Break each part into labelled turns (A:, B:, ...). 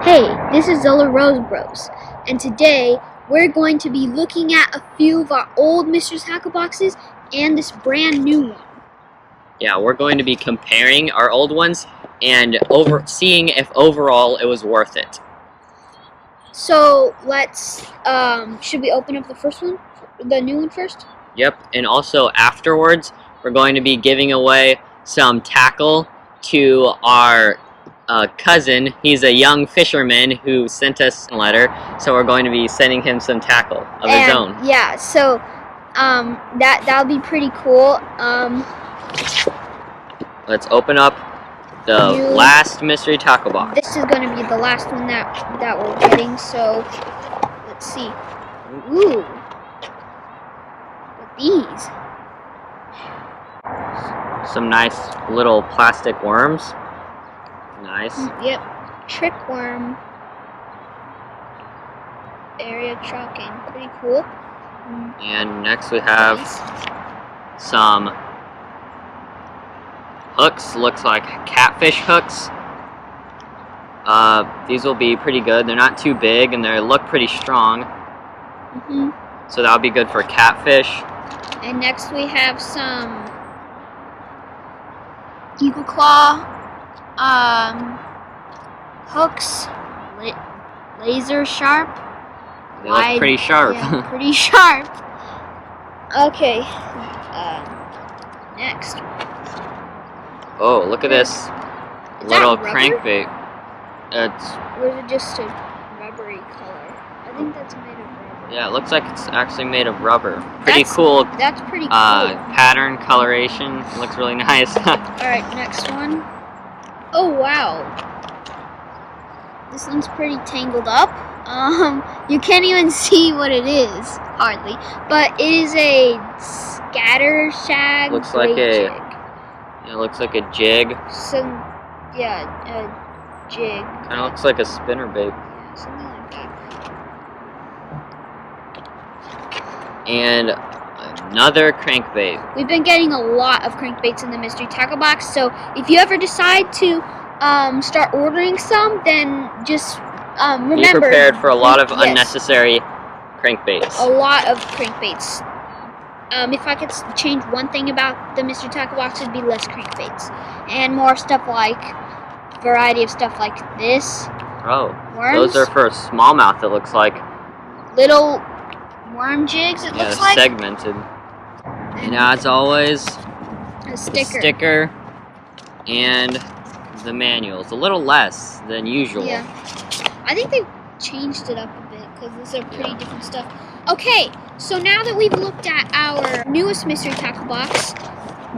A: Hey, this is the LaRoseBros, and today we're going to be looking at a few of our old Mystery Tackle boxes and this brand new one.
B: Yeah, we're going to be comparing our old ones and seeing if overall it was worth it.
A: So let's, should we open up the first one, the new one first?
B: Yep, and also afterwards, we're going to be giving away some tackle to our cousin. He's a young fisherman who sent us a letter, so we're going to be sending him some tackle of his own.
A: Yeah, so that'll be pretty cool.
B: Let's open up the last mystery tackle box.
A: This is going to be the last one that we're getting, so let's see. Ooh. With these.
B: Some nice little plastic worms. Nice.
A: Yep. Trick worm. Area tracking. Pretty cool.
B: And next we have some hooks. Looks like catfish hooks. These will be pretty good. They're not too big and they look pretty strong. So that'll be good for catfish.
A: And next we have some eagle claw hooks, laser sharp.
B: They look pretty sharp.
A: Yeah, pretty sharp. Okay. Next.
B: Oh, look at this little crankbait.
A: Or is it just a rubbery color? I think that's made of rubber.
B: Yeah, it looks like it's actually made of rubber. Pretty cool.
A: That's pretty cool.
B: Pattern coloration. It looks really nice.
A: Alright, next one. Oh wow. This one's pretty tangled up. You can't even see what it is, hardly. But it is a scatter shag.
B: Looks like
A: jig.
B: It looks like a jig.
A: A jig.
B: Kind of looks like a spinnerbait.
A: Yeah, something like that.
B: And another crankbait.
A: We've been getting a lot of crankbaits in the mystery tackle box, so if you ever decide to start ordering some, then just remember.
B: Be prepared for a lot of unnecessary crankbaits.
A: A lot of crankbaits. If I could change one thing about the mystery tackle box, it'd be less crankbaits and more stuff like variety of stuff like this.
B: Oh,
A: worms.
B: Those are for smallmouth. It looks like
A: little worm jigs. It looks like
B: segmented. And as always,
A: a sticker.
B: Sticker and the manuals. A little less than usual.
A: Yeah, I think they've changed it up a bit because these are pretty different stuff. Okay, so now that we've looked at our newest mystery tackle box,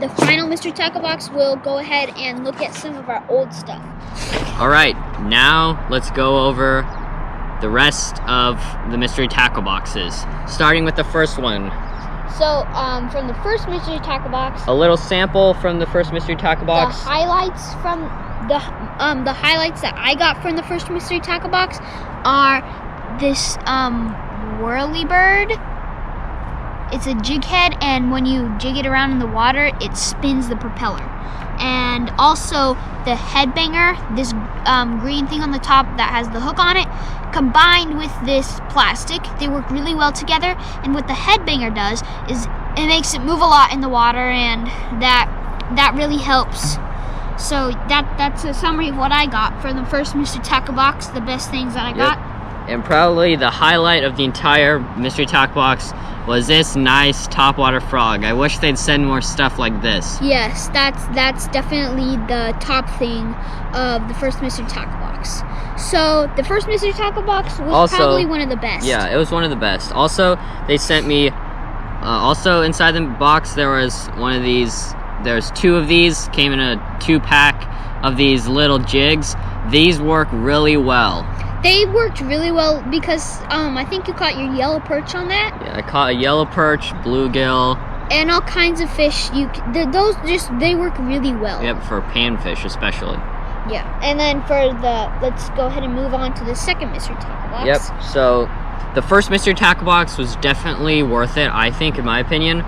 A: the final mystery tackle box, we'll go ahead and look at some of our old stuff.
B: Alright, now let's go over the rest of the mystery tackle boxes. Starting with the first one.
A: So, from the first mystery tackle box,
B: a little sample from the first mystery tackle box.
A: The highlights from the highlights that I got from the first mystery tackle box are this whirly bird. It's a jig head, and when you jig it around in the water, it spins the propeller. And also the headbanger, this green thing on the top that has the hook on it, combined with this plastic, they work really well together. And what the headbanger does is it makes it move a lot in the water, and that really helps. So that's a summary of what I got from the first mystery tackle box, the best things that I got.
B: And probably the highlight of the entire mystery tackle box was this nice topwater frog. I wish they'd send more stuff like this.
A: Yes, that's definitely the top thing of the first mystery tackle box. So the first mystery tackle box was also probably one of the best.
B: Yeah, it was one of the best. Also, they sent me, also inside the box there was one of these, there's two of these, came in a 2-pack of these little jigs. These work really well.
A: They worked really well because I think you caught your yellow perch on that.
B: Yeah, I caught a yellow perch, bluegill,
A: and all kinds of fish. They work really well.
B: Yep, for panfish especially.
A: Yeah, and then let's go ahead and move on to the second mystery tackle box.
B: Yep. So the first mystery tackle box was definitely worth it, I think, in my opinion.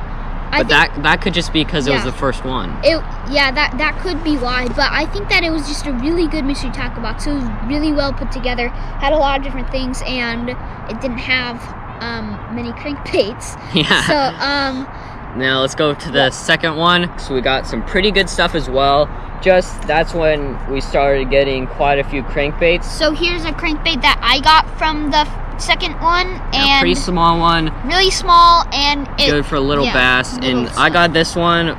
B: But that could just be because it was the first one.
A: That could be why. But I think that it was just a really good mystery tackle box. It was really well put together, had a lot of different things, and it didn't have many crankbaits.
B: Yeah.
A: So
B: now let's go to the second one. So we got some pretty good stuff as well. That's when we started getting quite a few crankbaits.
A: So here's a crankbait that I got from the second one, and
B: a pretty small one.
A: Really small, and
B: good for little bass. And I got this one.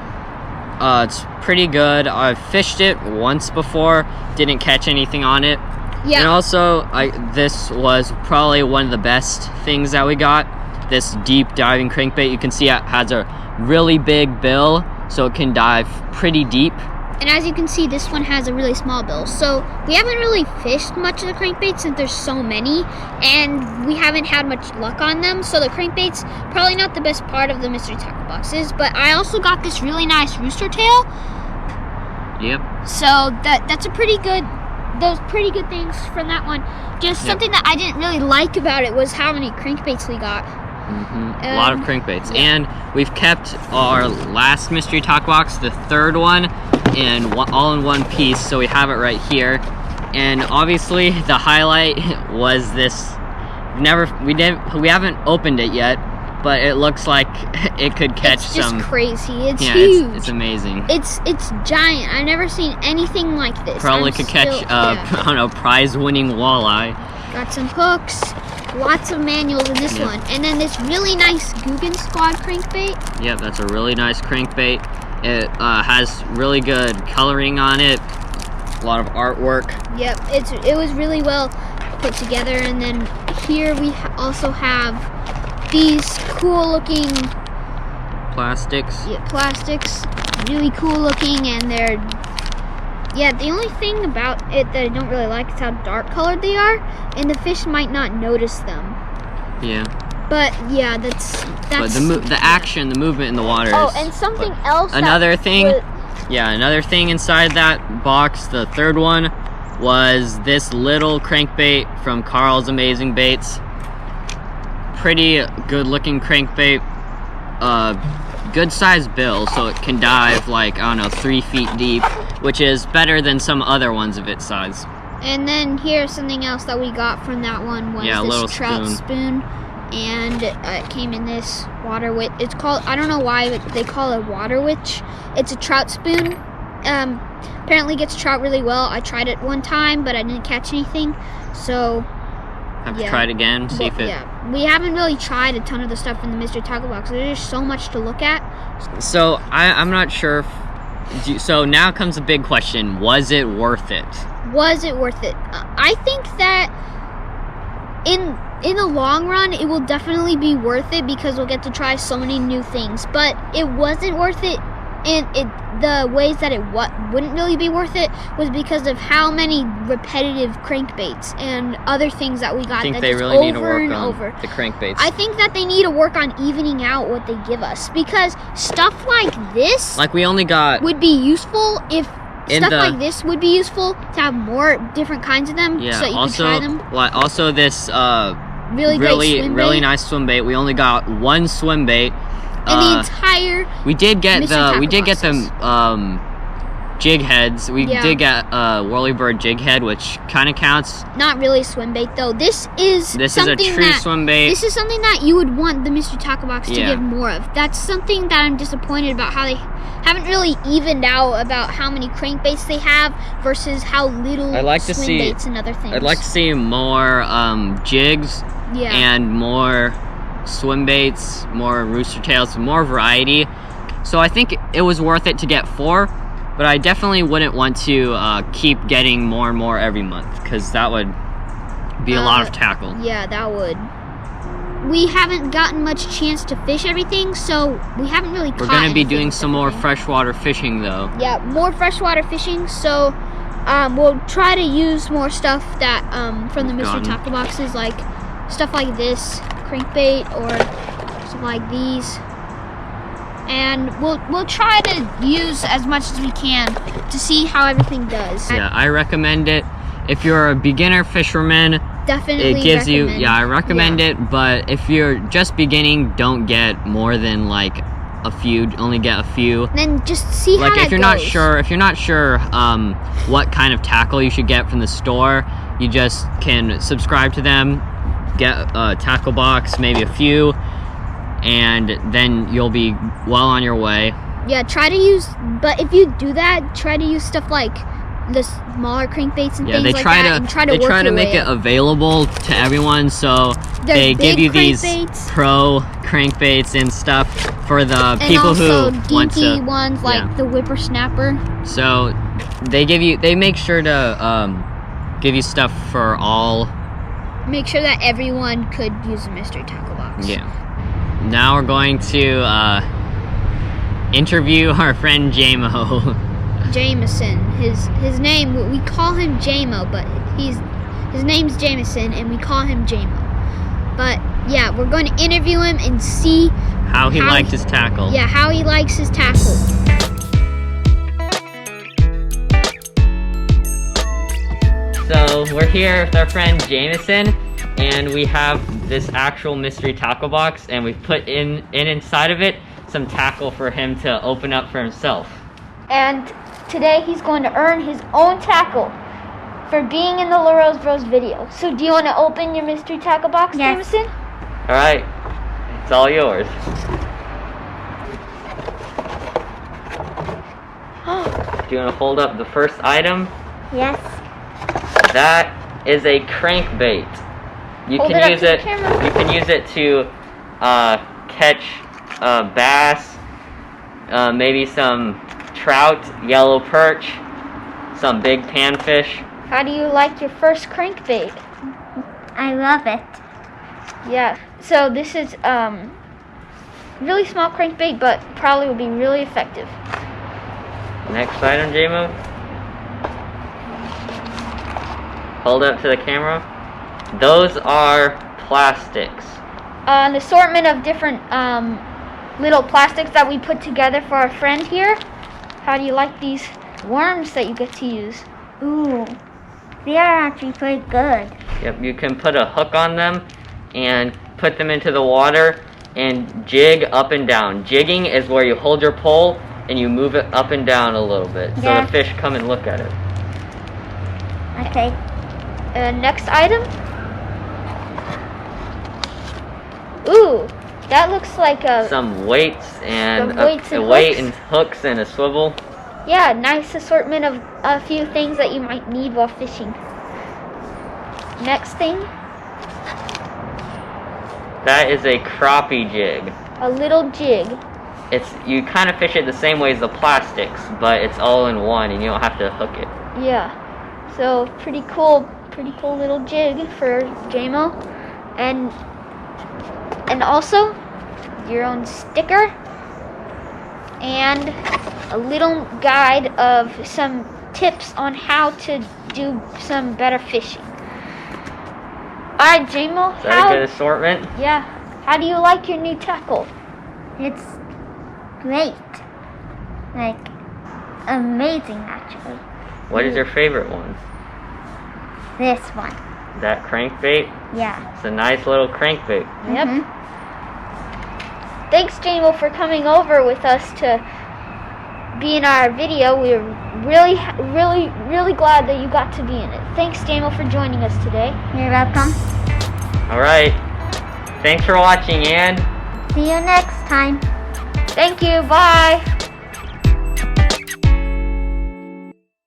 B: It's pretty good. I've fished it once before, didn't catch anything on it.
A: Yeah.
B: And also, this was probably one of the best things that we got. This deep diving crankbait. You can see it has a really big bill, so it can dive pretty deep.
A: And as you can see, this one has a really small bill. So we haven't really fished much of the crankbaits since there's so many, and we haven't had much luck on them. So the crankbaits, probably not the best part of the mystery tackle boxes. But I also got this really nice rooster tail.
B: Yep.
A: So that's a pretty good, those pretty good things from that one. Just something that I didn't really like about it was how many crankbaits we got.
B: A lot of crankbaits. And we've kept our last mystery tackle box, the third one, all in one piece, so we have it right here. And obviously the highlight was this. We haven't opened it yet, but it looks like it could catch some.
A: It's just crazy. It's huge.
B: It's amazing.
A: It's giant. I've never seen anything like this.
B: Probably could catch I don't know, prize-winning walleye.
A: Got some hooks. Lots of manuals in this one. And then this really nice Guggen Squad crankbait.
B: Yep, that's a really nice crankbait. It has really good coloring on it. A lot of artwork.
A: Yep, it was really well put together. And then here we also have these cool looking
B: plastics.
A: Yeah, plastics. Really cool looking, and they're the only thing about it that I don't really like is how dark colored they are, and the fish might not notice them.
B: Yeah.
A: But yeah, that's
B: but the action, the movement in the water.
A: Oh, and something else.
B: Another thing inside that box, the third one, was this little crankbait from Carl's Amazing Baits. Pretty good looking crankbait. Good sized bill, so it can dive like, I don't know, 3 feet deep, which is better than some other ones of its size.
A: And then here's something else that we got from that one was this trout spoon. And it came in this water witch. It's called, I don't know why they call it water witch. It's a trout spoon. Apparently gets trout really well. I tried it one time, but I didn't catch anything. So
B: have to try it again, see if it...
A: Yeah, we haven't really tried a ton of the stuff in the mystery tackle box. There's just so much to look at.
B: So I'm not sure so now comes a big question. Was it worth it?
A: Was it worth it? I think that in the long run, it will definitely be worth it because we'll get to try so many new things. But it wasn't worth it, and the ways that it wouldn't really be worth it was because of how many repetitive crankbaits and other things that we got.
B: I think
A: that
B: they
A: just
B: really need to work on
A: over.
B: The crankbaits.
A: I think that they need to work on evening out what they give us, because stuff like this,
B: like we only got,
A: would be useful if stuff like this would be useful to have more different kinds of them, so that you can try them.
B: Also this
A: really
B: nice swim bait. We only got one swim bait.
A: And the entire
B: we did get the jig heads. We did get whirlybird jig head, which kind of counts.
A: Not really swim bait though. This is a
B: true swim bait.
A: This is something that you would want the mystery tackle box to give more of. That's something that I'm disappointed about, how they haven't really evened out about how many crankbaits they have versus how little swim baits and other things.
B: I'd like to see more jigs and more swim baits, more rooster tails, more variety. So I think it was worth it to get 4, but I definitely wouldn't want to keep getting more and more every month, because that would be a lot of tackle.
A: Yeah, that would. We haven't gotten much chance to fish everything, so we haven't really caught
B: We're going to be doing some more
A: everything.
B: freshwater fishing though.
A: Yeah, more freshwater fishing, so we'll try to use more stuff that from the mystery tackle boxes, like stuff like this crankbait or something like these, and we'll try to use as much as we can to see how everything does.
B: Yeah, I recommend it. If you're a beginner fisherman,
A: definitely
B: it gives you, I recommend it, but if you're just beginning, don't get more than like a few. Only get a few.
A: And then just see how
B: Like
A: that
B: if you're not sure what kind of tackle you should get from the store, you just can subscribe to them, get a Tacklebox, maybe a few, and then you'll be well on your way.
A: Yeah, but if you do that, try to use stuff like the smaller crankbaits and things like that, and try to
B: make it available to everyone. So they give you these pro crankbaits and stuff for the people who want to.
A: And also ones like the whippersnapper.
B: So they make sure to give you stuff for all.
A: Make sure that everyone could use a mystery tackle box.
B: Yeah. Now we're going to interview our friend JMO.
A: Jameson. His name, we call him JMO, but his name's Jameson and we call him JMO. But yeah, we're going to interview him and see
B: how he liked his tackle.
A: Yeah, how he likes his tackle.
B: So we're here with our friend Jameson, and we have this actual mystery tackle box, and we've put inside of it some tackle for him to open up for himself.
A: And today he's going to earn his own tackle for being in the LaRoseBros video. So do you want to open your mystery tackle box, Jameson?
B: All right, it's all yours. Do you want to hold up the first item?
A: Yes.
B: That is a crankbait. You can use it to catch bass, maybe some trout, yellow perch, some big panfish.
A: How do you like your first crankbait?
C: I love it.
A: Yeah. So this is really small crankbait, but probably will be really effective.
B: Next item, JMO. Hold up to the camera. Those are plastics.
A: An assortment of different little plastics that we put together for our friend here. How do you like these worms that you get to use?
C: Ooh, they are actually pretty good.
B: Yep, you can put a hook on them and put them into the water and jig up and down. Jigging is where you hold your pole and you move it up and down a little bit so the fish come and look at it.
C: Okay.
A: Next item. Ooh, that looks like
B: some weights and
A: a
B: weight and hooks and a swivel.
A: Yeah, nice assortment of a few things that you might need while fishing. Next thing.
B: That is a crappie jig.
A: A little jig.
B: You kind of fish it the same way as the plastics, but it's all in one and you don't have to hook it.
A: Yeah. So pretty cool little jig for JMO. And also your own sticker and a little guide of some tips on how to do some better fishing. Alright, JMO,
B: is that a good assortment?
A: Yeah. How do you like your new tackle?
C: It's great. Like, amazing actually.
B: What is your favorite one?
C: This one.
B: That crankbait?
C: Yeah.
B: It's a nice little crankbait.
A: Yep.
C: Mm-hmm.
A: Thanks, JMO, for coming over with us to be in our video. We're really glad that you got to be in it. Thanks, JMO, for joining us today.
C: You're welcome.
B: Alright. Thanks for watching, and
C: see you next time.
A: Thank you. Bye.